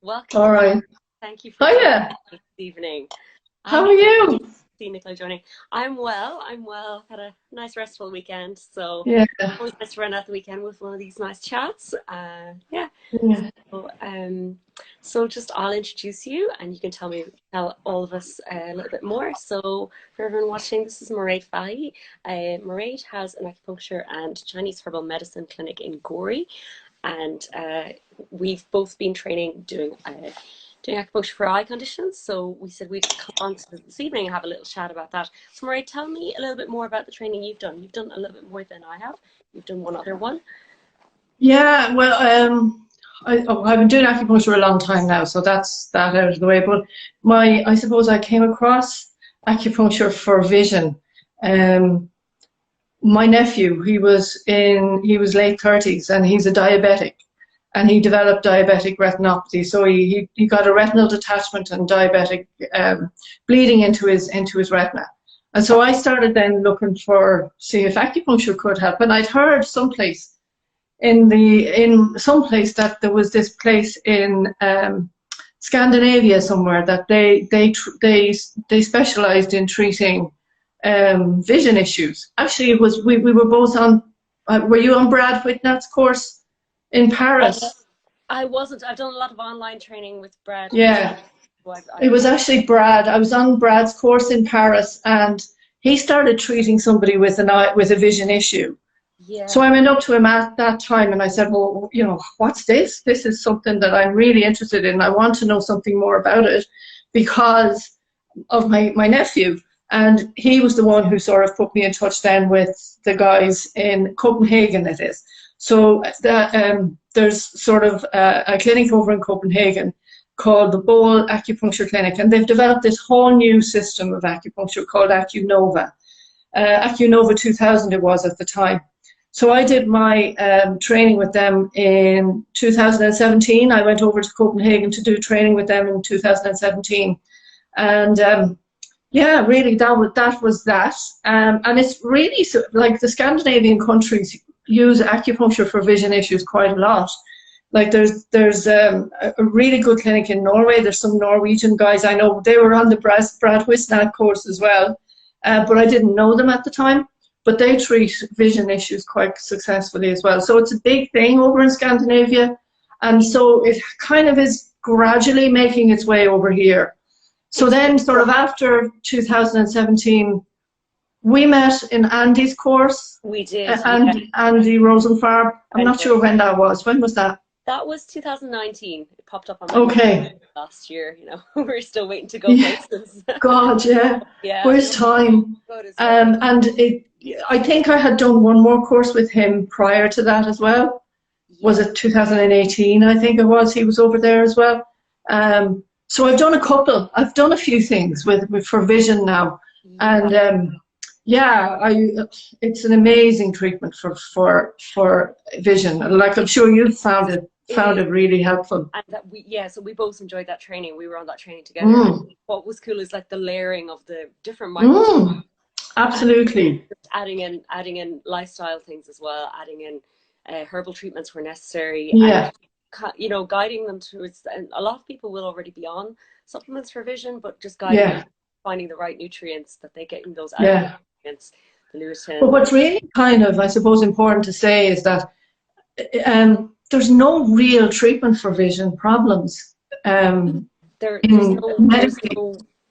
Welcome. All right. Thank you for joining Hiya. me this evening. How I'm are you? scenic joining. I'm well. I'm well. Had a nice restful weekend, so Yeah. always nice to run out the weekend with one of these nice chats. Yeah. Yeah. So, so just I'll introduce you, and you can tell all of us a little bit more. So for everyone watching, this is Mairead Fahy. Mairead has an acupuncture and Chinese herbal medicine clinic in Gorey, and we've both been training doing acupuncture for eye conditions. So we said we'd come on to this evening and have a little chat about that. So Murray, tell me a little bit more about the training you've done. You've done a little bit more than I have. You've done one other one. Yeah. Well, I've been doing acupuncture a long time now, so that's that out of the way. But I suppose I came across acupuncture for vision. Um, my nephew, he was late 30s and he's a diabetic, and he developed diabetic retinopathy. So he got a retinal detachment and diabetic bleeding into his retina. And so I started then looking for see if acupuncture could help. And I'd heard someplace in some place that there was this place in Scandinavia somewhere that they specialized in treating vision issues. Actually, it was we were both on. Were you on Brad Whitnat's course in Uh, Paris? I wasn't. I've done a lot of online training with Brad. Yeah, So it I've was actually Brad. I was on Brad's course in Paris, and he started treating somebody with with a vision issue. So yeah. I went up to him at that time and I said, well, what's this? This is something that I'm really interested in. I want to know something more about it because of my nephew. And he was the one who sort of put me in touch then with the guys in Copenhagen, it is. So there's sort of a clinic over in Copenhagen called the Bowl Acupuncture Clinic, and they've developed this whole new system of acupuncture called AcuNova. AcuNova 2000 it was at the time. So I did my training with them in 2017. I went over to Copenhagen to do training with them in 2017. And yeah, really, that was that. And it's really like the Scandinavian countries use acupuncture for vision issues quite a lot. Like there's a really good clinic in Norway. There's some Norwegian guys I know. They were on the Brad Wisnat course as well, but I didn't know them at the time. But they treat vision issues quite successfully as well. So it's a big thing over in Scandinavia, and so it kind of is gradually making its way over here. So then sort of after 2017, we met in Andy's course, We did. Yeah. and Andy Rosenfarb. I'm not sure when that was. When was that? That was 2019. It popped up on my Okay. last year. We're still waiting to go Yeah. places. God, yeah. Yeah. Where's time? Good as well. And I think I had done one more course with him prior to that as well. Was it 2018? I think it was. He was over there as well. So I've done a couple. I've done a few things with for vision now, Yeah. and yeah, it's an amazing treatment for vision. Like I'm sure you found it really helpful. And that so we both enjoyed that training. We were on that training together. Mm. What was cool is like the layering of the different Mm. Absolutely. adding in lifestyle things as well, adding in herbal treatments where necessary, Yeah. and guiding them towards. And a lot of people will already be on supplements for vision, but just guiding Yeah. them, finding the right nutrients that they get in those Yeah. nutrients, the But lutein. what's really kind of, I suppose, important to say is that there's no real treatment for vision problems. There's In no medically,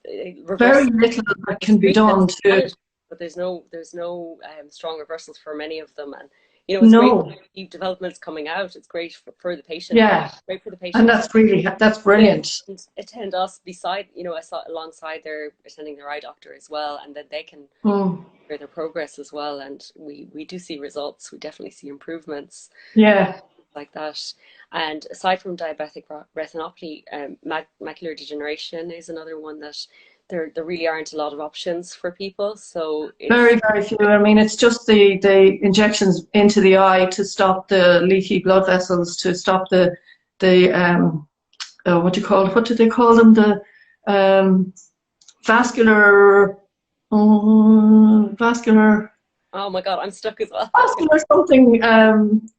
very reversal. little that There's can be done treatments to. managed, but there's no strong reversals for many of them. And it's great for No. new developments coming out. It's great for the patient. Yeah. Great for the And patient. that's brilliant. And attend us beside, I saw alongside their attending their eye doctor as well, and then they can Mm. hear their progress as well. And we do see results. We definitely see improvements Yeah. like that. And aside from diabetic retinopathy, macular degeneration is another one that there really aren't a lot of options for people. So Very, very few. I mean, it's just the injections into the eye to stop the leaky blood vessels, to stop the what do they call them? The vascular, vascular. oh my God, I'm stuck as well. Vascular something.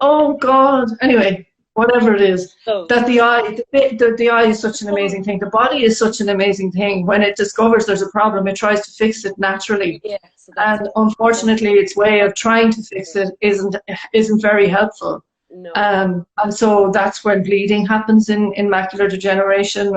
Oh God. Anyway, whatever it is, So, that the eye is such an amazing thing. The body is such an amazing thing. When it discovers there's a problem, it tries to fix it naturally. yeah, so that's And unfortunately, its way of trying to fix it isn't very helpful. no. And so that's when bleeding happens in macular degeneration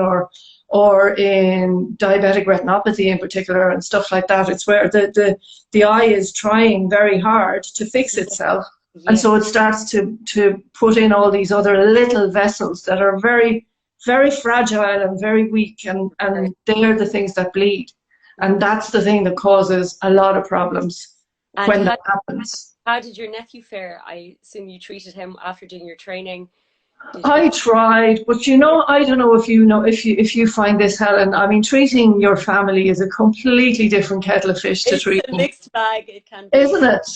or in diabetic retinopathy in particular and stuff like that. It's where the eye is trying very hard to fix itself. And so it starts to put in all these other little vessels that are very, very fragile and very weak, and they're the things that bleed. And that's the thing that causes a lot of problems when that happens. How did your nephew fare? I assume you treated him after doing your training. I tried, but you know, I don't know if you find this, Helen. I mean, treating your family is a completely different kettle of fish to treating. It's a mixed bag. It can be. Isn't it?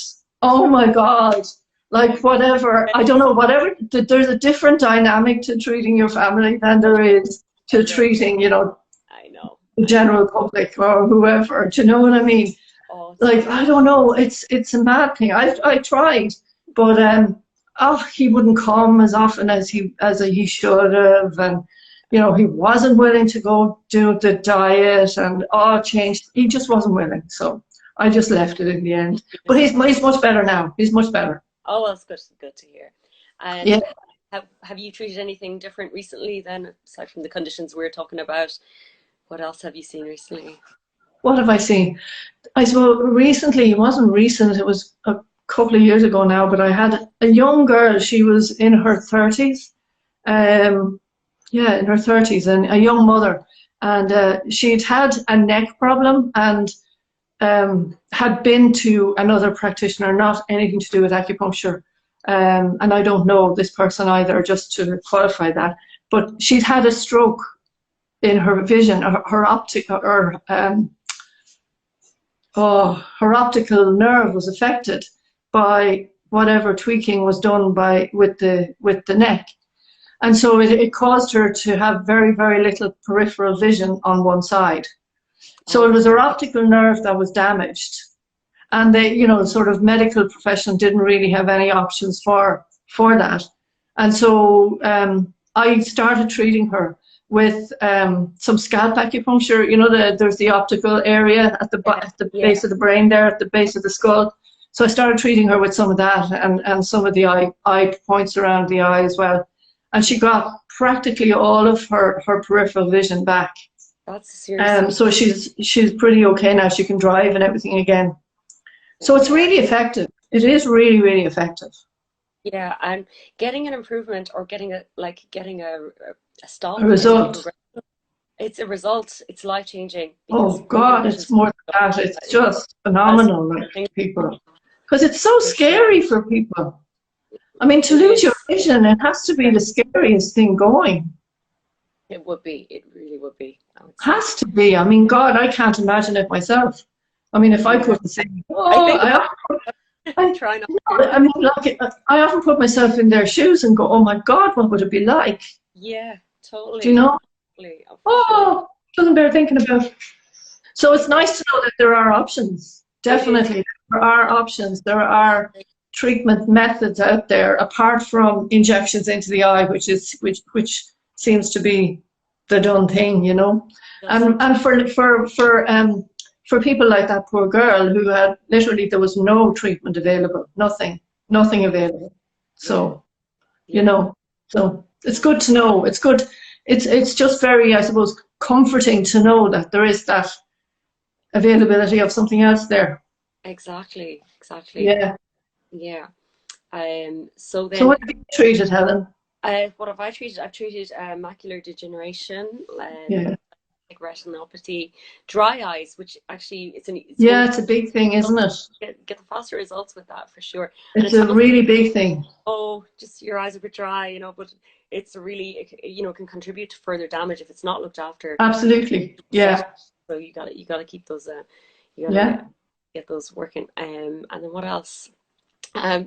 Oh my God. Like whatever, I don't know, whatever, there's a different dynamic to treating your family than there is to treating, you know, I know, the general public or whoever. Do you know what I mean? Oh, like, I don't know, it's a mad thing. I tried, but he wouldn't come as often as he should have, and you know, he wasn't willing to go do the diet, and changed. He just wasn't willing, so I just left it in the end. But he's much better now. He's much better. Oh, that's good to hear. And yeah. Have you treated anything different recently then, aside from the conditions we're talking about? What else have you seen recently? What have I seen? I suppose recently, it wasn't recent, it was a couple of years ago now, but I had a young girl. She was in her 30s. In her 30s, and a young mother. And she'd had a neck problem and had been to another practitioner, not anything to do with acupuncture. And I don't know this person either, just to qualify that. But she'd had a stroke in her vision, her optical nerve was affected by whatever tweaking was done with the neck. And so it caused her to have very, very little peripheral vision on one side. So it was her optical nerve that was damaged. And they, you know, sort of medical profession didn't really have any options for that. And so I started treating her with some scalp acupuncture. You know, there's the optical area at the base of the brain there, at the base of the skull. So I started treating her with some of that and some of the eye points around the eye as well. And she got practically all of her peripheral vision back. That's serious. So she's pretty okay now. She can drive and everything again. So it's really effective. It is really, really effective. Yeah, and getting an improvement or getting a stop. A result. It's a result. It's life changing. Oh God, it's more than that. It's just phenomenal, like, people. Because it's so scary for people. I mean, to lose your vision, it has to be the scariest thing going. It would be. It really would be. Has to be. I mean, God, I can't imagine it myself. I mean, if I couldn't see, I try not. I mean, like, I often put myself in their shoes and go, "Oh my God, what would it be like?" Yeah, totally. Do you know? Totally. Doesn't bear thinking about. So it's nice to know that there are options. Definitely, there are options. There are treatment methods out there apart from injections into the eye, which seems to be the done thing, you know. And for people like that poor girl who had literally, there was no treatment available, nothing available. So, you know, so it's good to know. It's good. It's just very, I suppose, comforting to know that there is that availability of something else there. Exactly. Yeah. Yeah. So what have you treated, Helen? What have I treated? I've treated macular degeneration, like retinopathy, dry eyes, which actually it's a big thing, isn't it? Get the faster results with that for sure. It's a really big thing. Oh, just your eyes are a bit dry, you know, but it's really, you know, can contribute to further damage if it's not looked after. Absolutely, yeah. So you got to keep those. You gotta get those working. And then what else?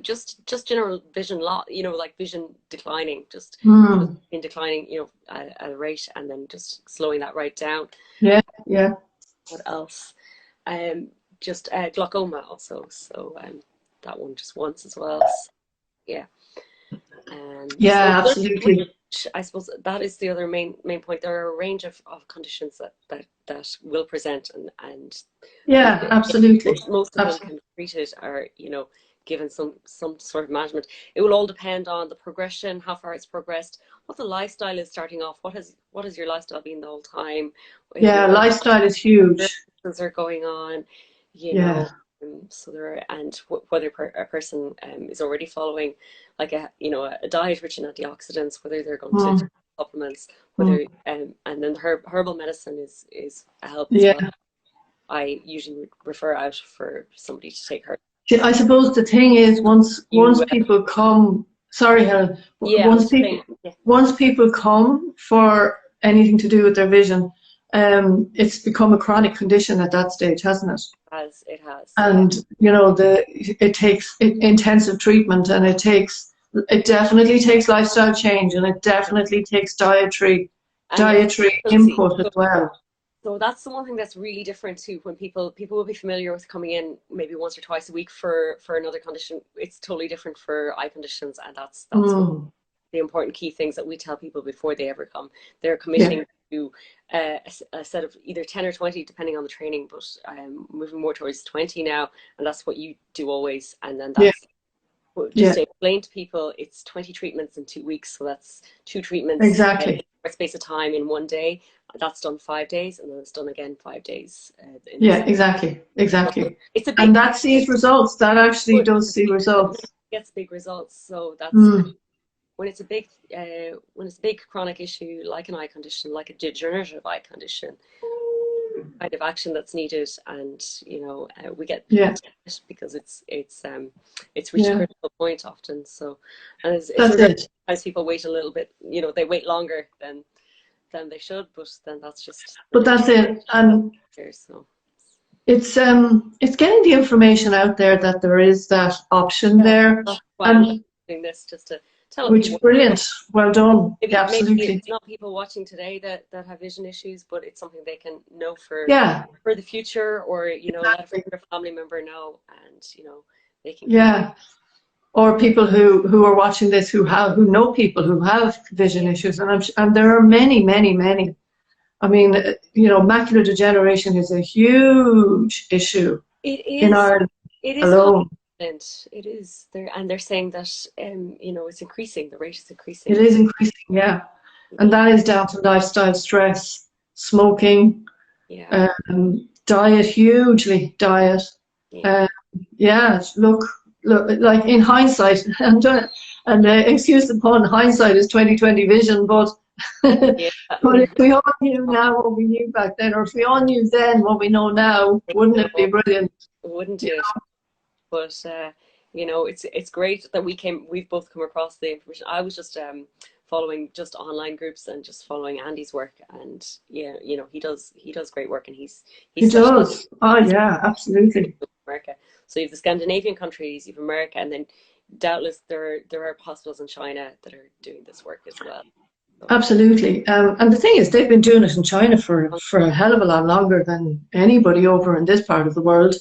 Just general vision loss, you know, like vision declining, just in declining, you know, at a rate, and then just slowing that right down. Yeah. What else? Just glaucoma also. So that one just once as well. Yeah. So Yeah, absolutely. I suppose that is the other main point. There are a range of conditions that will present, and Yeah, absolutely. most of them Absolutely. can be treated, or given some sort of management. It will all depend on the progression, how far it's progressed, what the lifestyle is starting off. What has your lifestyle been the whole time? Yeah, What lifestyle is huge. services are going on, you Yeah. know. So there are, and whether a person is already following like a diet rich in antioxidants, whether they're going to take Mm, supplements, mm. whether and then herbal medicine is a help as well. Yeah. I usually would refer out for somebody to take her. See, I suppose the thing is, once You, people come, sorry, Helen, yeah, I was just saying, yeah, once people come for anything to do with their vision, it's become a chronic condition at that stage, hasn't it? it has, yeah. And you know, it takes intensive treatment, and it definitely takes lifestyle change, and it definitely takes And dietary consistency. input as well. So that's the one thing that's really different too. When people will be familiar with coming in maybe once or twice a week for another condition. It's totally different for eye conditions, and that's what Mm, the important key things that we tell people before they ever come. They're yeah, committing to a set of either 10 or 20, depending on the training, but moving more towards 20 now, and that's what you do always. And then yeah, that's just yeah, to explain to people, it's 20 treatments in 2 weeks, so that's two treatments in exactly. a space of time in one day. That's done 5 days, and then it's done again 5 days in Yeah, this. exactly, So exactly. it's a And big, that sees results. That actually does see it results. gets big results. So that's Mm, when it's a big chronic issue like an eye condition, like a degenerative eye condition, kind of action that's needed, and we get people yeah, to it because it's reached a yeah, critical point often. So, and it's that's regret it. sometimes people wait a little bit. They wait longer than they should, but then that's just the But nature that's it. of And it. So it's getting the information out there that there is that option yeah, there. that's why I'm And doing this, just to tell which people. brilliant. Well done. Yeah, Maybe absolutely. it's not people watching today that have vision issues, but it's something they can know Yeah, for the future, or let a friend exactly. or family member know, and they can keep. Yeah. Or people who are watching this who know people who have vision Yeah, issues, and there are many, many, many. I mean, macular degeneration is a huge issue it in is. Ireland It is high. alone. It is there, and they're saying that it's increasing. The rate is It increasing. is increasing, yeah. And that is down to lifestyle stress, smoking, Yeah, diet, hugely diet. yeah, Um, yeah, look, like in hindsight, and excuse the pun, hindsight is 2020 vision, but yeah. but if we all knew now what we knew back then, or if we all knew then what we know now, wouldn't it be No, brilliant? wouldn't it? But it's great that we've both come across the information. I was just following just online groups and just following Andy's work, and yeah, he does great work, and he's It specialized. does. Oh He's yeah, absolutely. in America. So you have the Scandinavian countries, you have America, and then doubtless there are hospitals in China that are doing this work as well. So, Absolutely. And the thing is, they've been doing it in China for a hell of a lot longer than anybody over in this part of the world.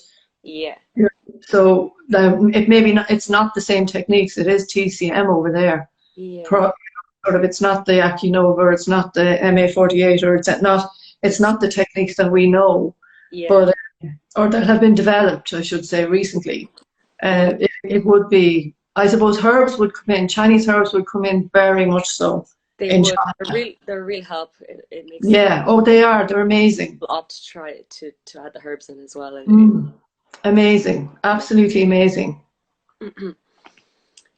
yeah, Yeah. So it maybe not, it's not the same techniques. It is TCM over there. yeah, Pro, Sort of, it's not the Acunova, it's not the MA48, or it's not the techniques that we know, yeah, but or that have been developed, I should say, recently. It would be, I suppose, herbs would come in. Chinese herbs would come in very much so they in would. China. They're a real help. It makes Yeah. Oh, they are. They're amazing. people opt to try to add the herbs in as well. Mm. Amazing. Absolutely amazing.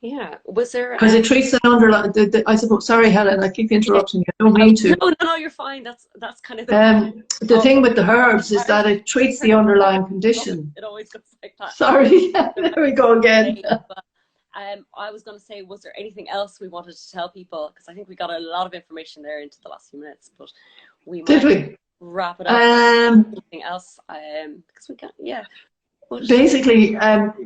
Yeah. Was there Because it treats an underlying, I suppose, sorry, Helen, I keep yeah. interrupting you. I don't mean to. No, you're fine. That's kind of the point. The Oh, thing with the herbs is I that it treats the underlying condition. it always goes like that. Sorry, there we go again. I was going to say, was there anything else we wanted to tell people? Because I think we got a lot of information there into the last few minutes, but we Did might we? wrap it up. Anything else? Because we can, yeah. But, Basically,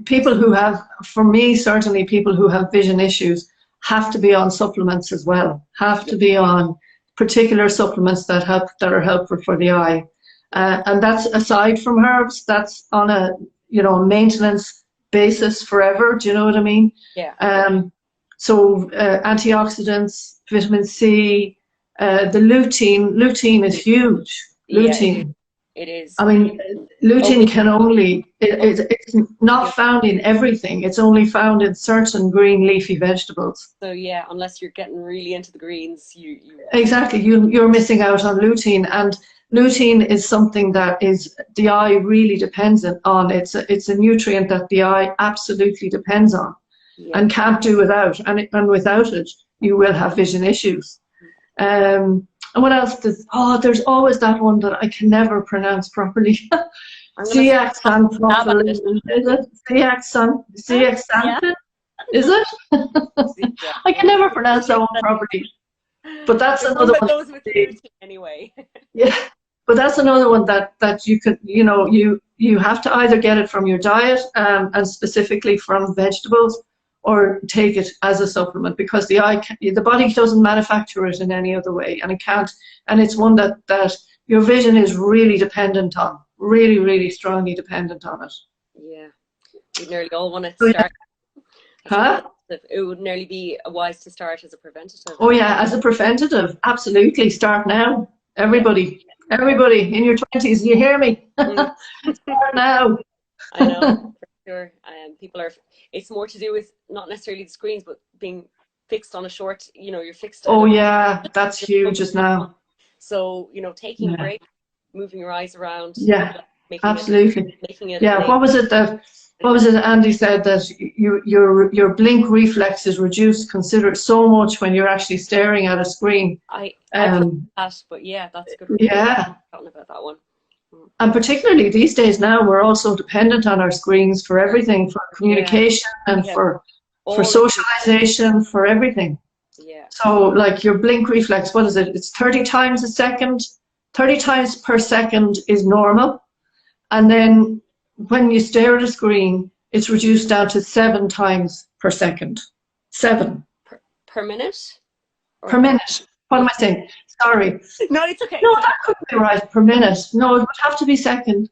people who have, for me, certainly people who have vision issues have to be on supplements as well, have to be on particular supplements that are helpful for the eye. And that's aside from herbs, that's on a maintenance basis forever. Do you know what I mean? yeah. So antioxidants, vitamin C, the lutein. Lutein is huge. Lutein. It is. I mean, lutein can only, it's not found in everything. It's only found in certain green leafy vegetables. So yeah, unless you're getting really into the greens, you exactly, you're missing out on lutein. And lutein is something that is the eye really depends on. It's a nutrient that the eye absolutely depends on, and can't do without. And without it, you will have vision issues. And what else there's always that one that I can never pronounce properly. Zeaxanthin, is it? Zeaxanthin? Is it? I can never pronounce that one properly. But that's another one. Goes with the anyway. Yeah, but that's another one that you could, you have to either get it from your diet and specifically from vegetables, or take it as a supplement, because the body doesn't manufacture it in any other way, and it can't. And it's one that your vision is really dependent on, really, really strongly dependent on it. Yeah, we nearly all want to start. Huh? It would nearly be wise to start as a preventative. Oh yeah, as a preventative, absolutely. Start now, everybody. Everybody in your 20s, you hear me? Start now. I know. Sure. People are, it's more to do with not necessarily the screens, but being fixed on a short, you're fixed. Oh yeah, that's huge as now. So, taking a break, moving your eyes around. Yeah, absolutely. Making it what was it Andy said, that your blink reflex is reduced so much when you're actually staring at a screen. I that, but yeah, that's good. Yeah. Talking about that one. And particularly these days now, we're also dependent on our screens for everything, for communication and for socialization, for everything. Yeah. So like your blink reflex, what is it? It's 30 times a second. 30 times per second is normal. And then when you stare at a screen, it's reduced down to 7 times per second. 7. Per minute? Per minute. What am I saying? Sorry. No, it's okay. No, that couldn't be right. Per minute. No, it would have to be second.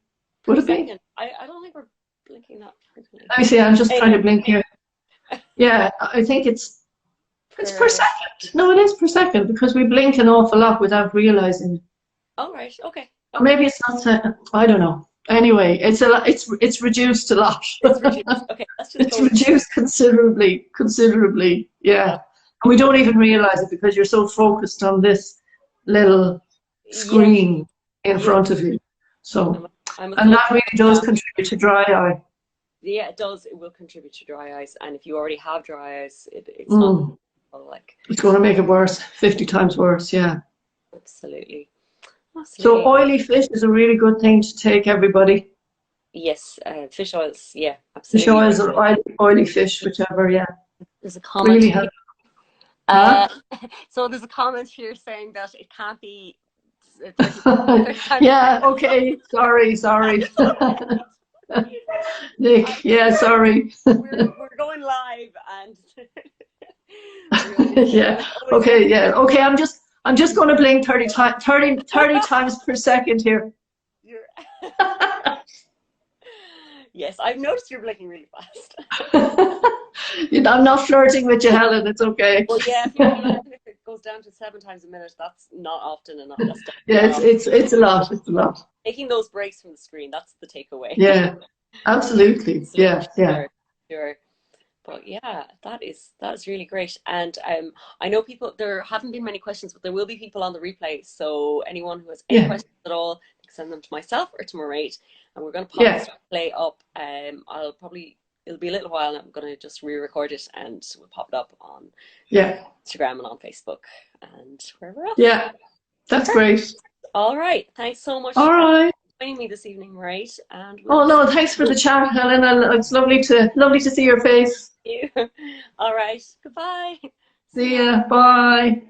Would it be? I don't think we're blinking that frequently. Let me see. I'm just trying to blink here. Yeah, I think it's per second. No, it is per second, because we blink an awful lot without realizing it. Oh, right. Okay. Maybe it's not. I don't know. Anyway, it's reduced a lot. It's reduced. Okay, let's just it's reduced considerably. Yeah. And we don't even realize it, because you're so focused on this little screen in front of you. So, and that really does contribute to dry eye. Yeah, it does. It will contribute to dry eyes. And if you already have dry eyes, it's not like... It's going to make it worse, 50 times worse, yeah. Absolutely. So oily fish is a really good thing to take, everybody. Yes, fish oils, yeah, absolutely. Fish oils or oily fish, whichever, yeah. There's a comment. Really help. So there's a comment here saying that it can't be. Yeah. Okay. Sorry. Nick. Yeah. Sorry. We're going live and. Yeah. Okay. Yeah. Okay. I'm just going to blink 30 times per second here. Yes, I've noticed you're blinking really fast. I'm not flirting with you, Helen. It's okay. Well, yeah, if it goes down to 7 times a minute, that's not often enough. Yeah, it's a lot. It's a lot. Taking those breaks from the screen, that's the takeaway. Yeah, absolutely. Yeah. Sure. But yeah, that is really great. And I know there haven't been many questions, but there will be people on the replay. So anyone who has any questions at all, you can send them to myself or to Mairead. And we're going to pop this replay up. It'll be a little while, and I'm going to just re-record it, and we'll pop it up on Instagram and on Facebook and wherever else. Yeah, that's great. All right. Thanks so much. All right. For joining me this evening, Mairead. And thanks for the chat, Helen. It's lovely to see your face. Thank you. All right. Goodbye. See ya. Bye.